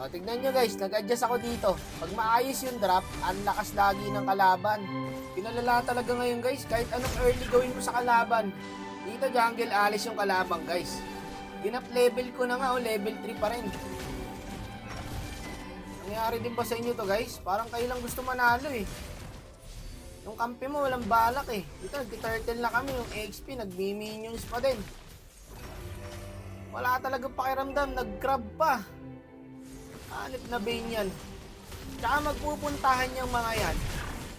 O, tignan nyo guys, nag-adjust ako dito. Pag maayos yung drop, ang lakas lagi ng kalaban. Pinalala talaga ngayon guys, kahit anong early gawin mo sa kalaban. Dito jungle, alis yung kalaban guys. Ginap level ko na nga, level 3 pa rin. Nangyari din ba sa inyo to guys? Parang kayo lang gusto manalo eh. Yung kampi mo walang balak eh. Dito, nag-turtle na kami, yung XP, nag-minions pa din. Wala talagang pakiramdam, nag-grab pa. Hanip na bane yan. Tsaka magpupuntahan yung mga yan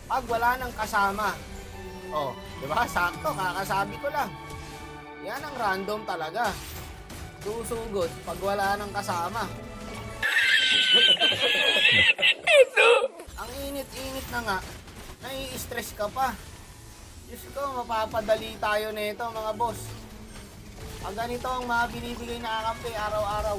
pag wala nang kasama. Oh, diba? Sakto, kakasabi ko lang. Yan ang random talaga. Susugod pag wala nang kasama. Ang init-init na nga, nai-stress ka pa. Diyos ko, mapapadali tayo nito mga boss. Pag ganito ang mga binibigay na kakampi araw-araw.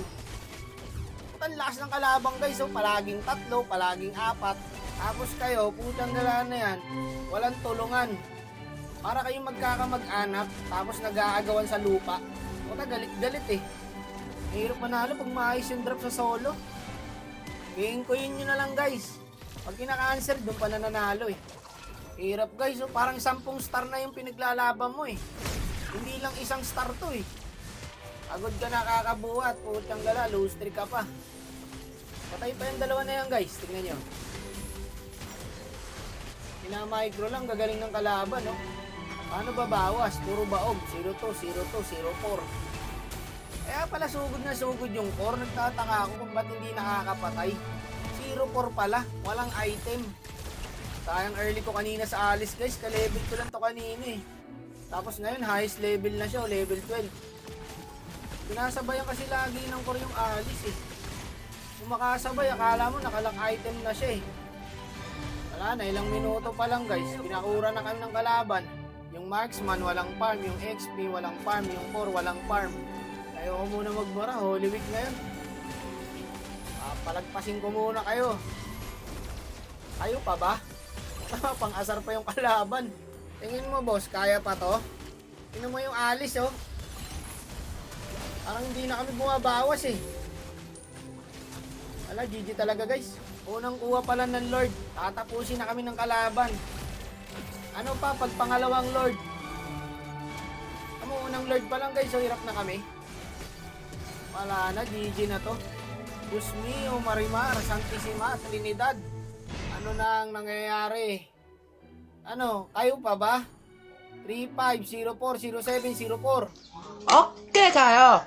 Ang lakas ng kalabang guys, so palaging 3, palaging 4. Tapos kayo, putang gala na yan, walang tulungan. Para kayong magkakamag-anak, tapos nag-aagawan sa lupa. Puta, galit-galit eh. Mahirap manalo pag maayos yung drop sa solo. Gain ko yun na lang guys. Pag kinaka-answer, doon pa nananalo eh. Hirap guys, so parang 10 star na yung pinaglalaban mo eh. Hindi lang 1 star to eh. Agod ka nakakabuhat, putang gala, low streak ka pa. Patay pa yung dalawa na yan guys, tingnan nyo. Pina-micro lang, gagaling ng kalaban, no? Paano babawas? Puro baog, 0-2, 0-2, 0-4. Kaya pala sugod na sugod yung core, nagtataka ako kung ba't hindi nakakapatay. 0-4 pala, walang item. Sayang early ko kanina sa Alice guys, ka-level ko lang to kanina eh. Tapos ngayon, highest level na siya, level 12. Pinasabayan kasi lagi ng core yung Alice eh. Kung makasabay, akala mo nakalang item na siya eh. Wala na, ilang minuto pa lang guys, pinakura na kami ng kalaban. Yung marksman walang farm, yung XP walang farm, yung core walang farm. Ayoko muna magmura, Holy Week na yun. Palagpasin ko muna kayo. Kayo pa ba? Pang-asar pa yung kalaban. Tingin mo boss, kaya pa to? Tingnan mo yung Alice oh. Parang hindi na kami bumabawas eh. Wala, GG talaga guys. Unang kuha pala ng Lord. Tatapusin na kami ng kalaban. Ano pa, pag pangalawang Lord. Unang Lord pa lang guys, so hirap na kami. Wala na, GG na to. Diyos mio, Marimar, Santissima, Trinidad. Ano na ang nangyayari? Ano, kayo pa ba? 35040704. Okay kayo.